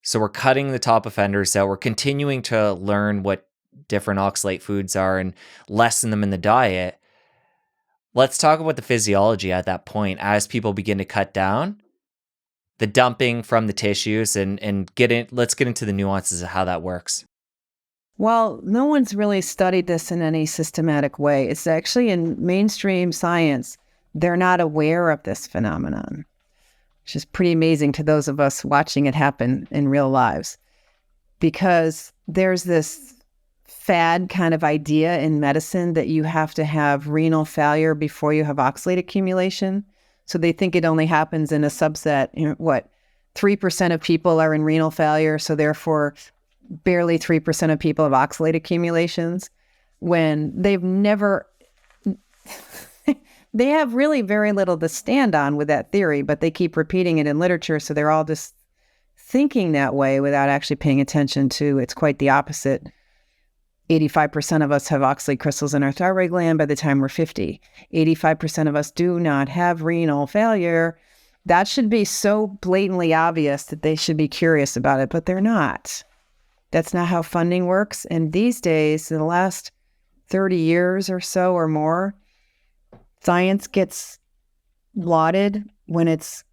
So we're cutting the top offenders out. We're continuing to learn what different oxalate foods are and lessen them in the diet. Let's talk about the physiology at that point as people begin to cut down, the dumping from the tissues, and let's get into the nuances of how that works. Well, no one's really studied this in any systematic way. It's actually in mainstream science, they're not aware of this phenomenon, which is pretty amazing to those of us watching it happen in real lives. Because there's this fad kind of idea in medicine that you have to have renal failure before you have oxalate accumulation. So they think it only happens in a subset. 3% of people are in renal failure, so therefore barely 3% of people have oxalate accumulations, when they've never, they have really very little to stand on with that theory, but they keep repeating it in literature. So they're all just thinking that way without actually paying attention to it's quite the opposite. 85% of us have oxalate crystals in our thyroid gland by the time we're 50. 85% of us do not have renal failure. That should be so blatantly obvious that they should be curious about it, but they're not. That's not how funding works. And these days, in the last 30 years or so or more, science gets lauded when it's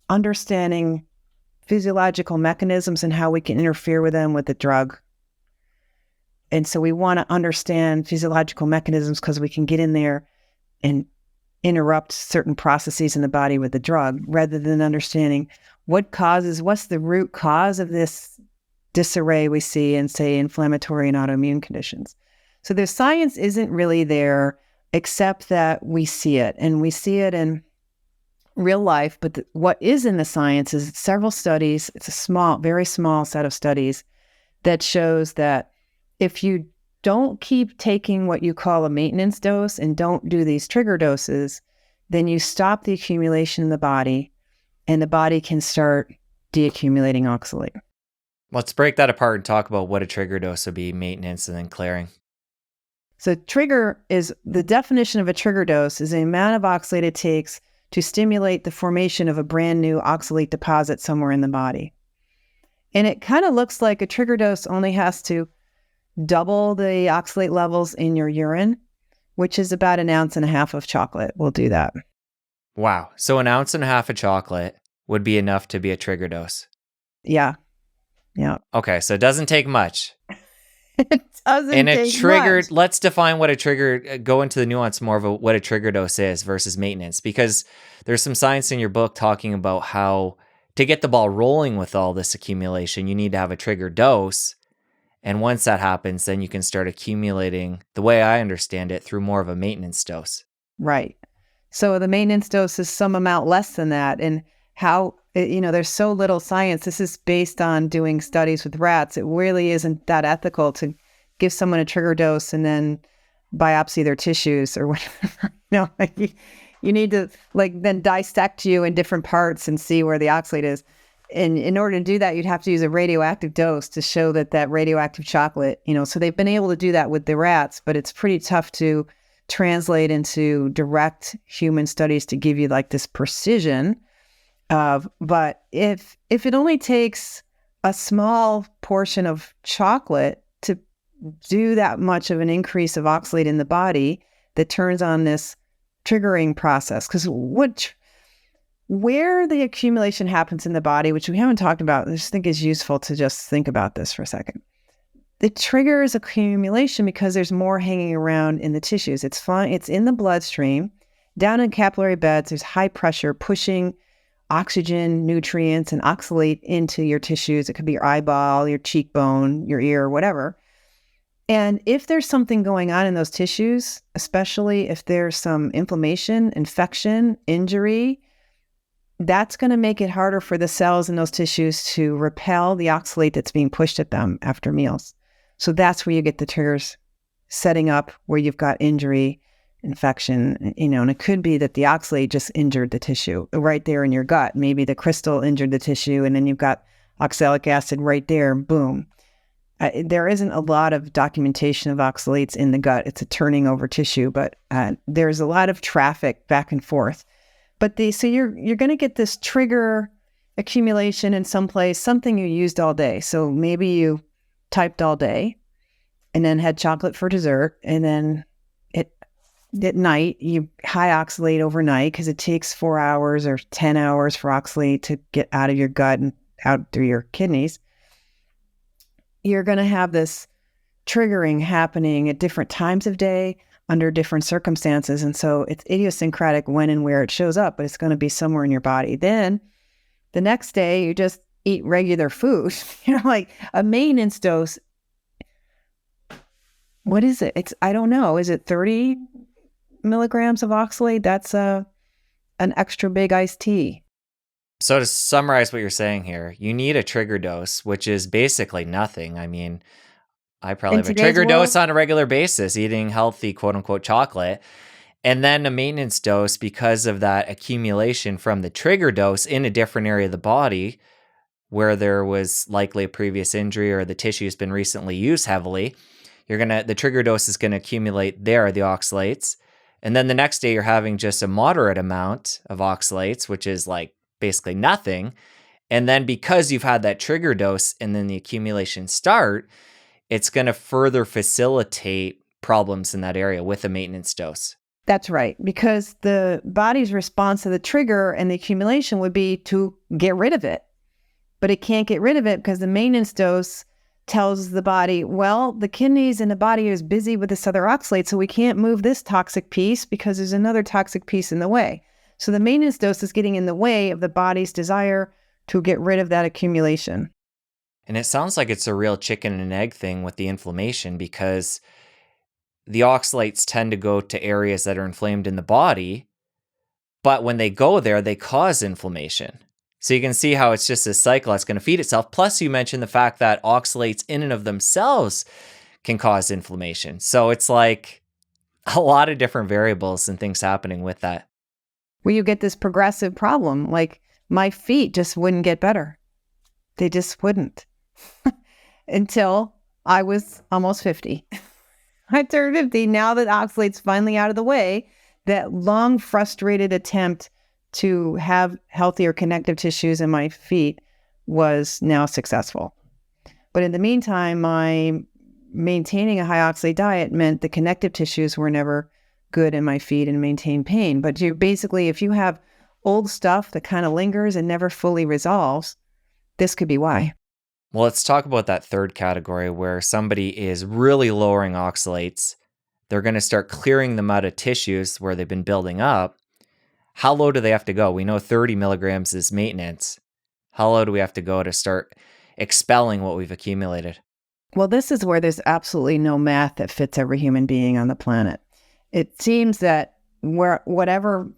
understanding physiological mechanisms and how we can interfere with them with the drug. And so we want to understand physiological mechanisms because we can get in there and interrupt certain processes in the body with the drug, rather than understanding what's the root cause of this disarray we see in, say, inflammatory and autoimmune conditions. So the science isn't really there, except that we see it, and we see it in real life. But what is in the science is several studies. It's a very small set of studies that shows that if you don't keep taking what you call a maintenance dose and don't do these trigger doses, then you stop the accumulation in the body, and the body can start deaccumulating oxalate. Let's break that apart and talk about what a trigger dose would be, maintenance, and then clearing. So the definition of a trigger dose is the amount of oxalate it takes to stimulate the formation of a brand new oxalate deposit somewhere in the body. And it kind of looks like a trigger dose only has to double the oxalate levels in your urine, which is about 1.5 ounces of chocolate will do that. Wow. So 1.5 ounces of chocolate would be enough to be a trigger dose. Yeah. Yeah. Okay, so it doesn't take much. It doesn't take much. Let's define what a trigger, go into the nuance more of what a trigger dose is versus maintenance, because there's some science in your book talking about how to get the ball rolling with all this accumulation, you need to have a trigger dose. And once that happens, then you can start accumulating, the way I understand it, through more of a maintenance dose. Right. So the maintenance dose is some amount less than that. And how, there's so little science. This is based on doing studies with rats. It really isn't that ethical to give someone a trigger dose and then biopsy their tissues or whatever. You need to then dissect you in different parts and see where the oxalate is. And in order to do that, you'd have to use a radioactive dose to show that radioactive chocolate, so they've been able to do that with the rats, but it's pretty tough to translate into direct human studies to give you this precision of, but if it only takes a small portion of chocolate to do that much of an increase of oxalate in the body that turns on this triggering process, because where the accumulation happens in the body, which we haven't talked about, I just think is useful to just think about this for a second. It triggers accumulation because there's more hanging around in the tissues. It's fine. It's in the bloodstream. Down in capillary beds, there's high pressure pushing oxygen, nutrients, and oxalate into your tissues. It could be your eyeball, your cheekbone, your ear, whatever. And if there's something going on in those tissues, especially if there's some inflammation, infection, injury, that's going to make it harder for the cells in those tissues to repel the oxalate that's being pushed at them after meals. So that's where you get the triggers setting up, where you've got injury, infection, and it could be that the oxalate just injured the tissue right there in your gut. Maybe the crystal injured the tissue, and then you've got oxalic acid right there, boom. There isn't a lot of documentation of oxalates in the gut. It's a turning over tissue, but there's a lot of traffic back and forth. But so you're going to get this trigger accumulation in some place, something you used all day. So maybe you typed all day and then had chocolate for dessert, and then at night you high oxalate overnight because it takes 4 hours or 10 hours for oxalate to get out of your gut and out through your kidneys. You're going to have this triggering happening at different times of day under different circumstances. And so it's idiosyncratic when and where it shows up, but it's going to be somewhere in your body. Then the next day you just eat regular food, like a maintenance dose. What is it? I don't know. Is it 30 milligrams of oxalate? That's an extra big iced tea. So to summarize what you're saying here, you need a trigger dose, which is basically nothing. I mean, I probably have a trigger dose on a regular basis, eating healthy, quote unquote, chocolate. And then a maintenance dose because of that accumulation from the trigger dose in a different area of the body where there was likely a previous injury or the tissue has been recently used heavily. The trigger dose is going to accumulate there, the oxalates. And then the next day you're having just a moderate amount of oxalates, which is like basically nothing. And then because you've had that trigger dose and then the accumulation start, it's going to further facilitate problems in that area with a maintenance dose. That's right, because the body's response to the trigger and the accumulation would be to get rid of it. But it can't get rid of it because the maintenance dose tells the body, well, the kidneys and the body is busy with this other oxalate, so we can't move this toxic piece because there's another toxic piece in the way. So the maintenance dose is getting in the way of the body's desire to get rid of that accumulation. And it sounds like it's a real chicken and egg thing with the inflammation, because the oxalates tend to go to areas that are inflamed in the body, but when they go there, they cause inflammation. So you can see how it's just a cycle that's going to feed itself. Plus, you mentioned the fact that oxalates in and of themselves can cause inflammation. So it's like a lot of different variables and things happening with that. Well, you get this progressive problem. Like my feet just wouldn't get better. They just wouldn't until I was almost 50. I turned 50. Now that oxalate's finally out of the way, that long frustrated attempt to have healthier connective tissues in my feet was now successful. But in the meantime, my maintaining a high oxalate diet meant the connective tissues were never good in my feet and maintained pain. But you basically, if you have old stuff that kind of lingers and never fully resolves, this could be why. Well, let's talk about that third category where somebody is really lowering oxalates. They're going to start clearing them out of tissues where they've been building up. How low do they have to go? We know 30 milligrams is maintenance. How low do we have to go to start expelling what we've accumulated? Well, this is where there's absolutely no math that fits every human being on the planet. It seems that whatever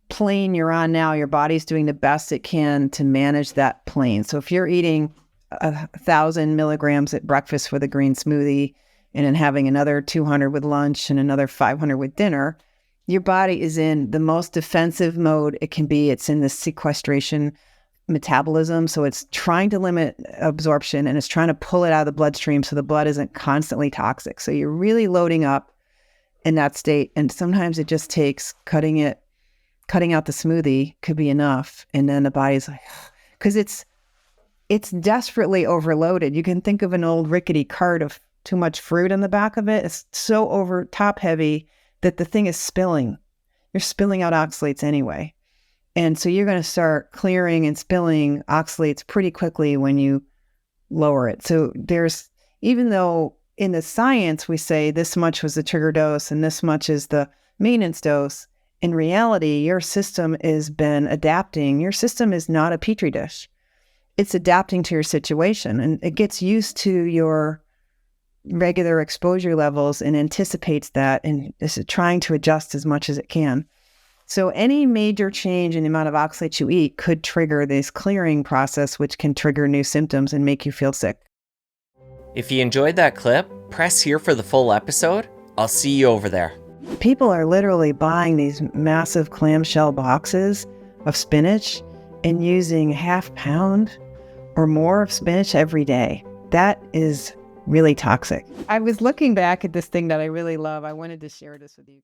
plane you're on now, your body's doing the best it can to manage that plane. So if you're eating 1,000 milligrams at breakfast with a green smoothie and then having another 200 with lunch and another 500 with dinner, your body is in the most defensive mode it can be. It's in the sequestration metabolism. So it's trying to limit absorption and it's trying to pull it out of the bloodstream so the blood isn't constantly toxic. So you're really loading up in that state. And sometimes it just takes cutting out the smoothie could be enough. And then the body's like, because it's desperately overloaded. You can think of an old rickety cart of too much fruit on the back of it. It's so over top heavy that the thing is spilling. You're spilling out oxalates anyway. And so you're going to start clearing and spilling oxalates pretty quickly when you lower it. So even though in the science we say this much was the trigger dose and this much is the maintenance dose, in reality, your system has been adapting. Your system is not a petri dish. It's adapting to your situation and it gets used to your regular exposure levels and anticipates that and is trying to adjust as much as it can. So any major change in the amount of oxalate you eat could trigger this clearing process, which can trigger new symptoms and make you feel sick. If you enjoyed that clip, press here for the full episode. I'll see you over there. People are literally buying these massive clamshell boxes of spinach and using half pound or more of spinach every day. That is really toxic. I was looking back at this thing that I really love. I wanted to share this with you.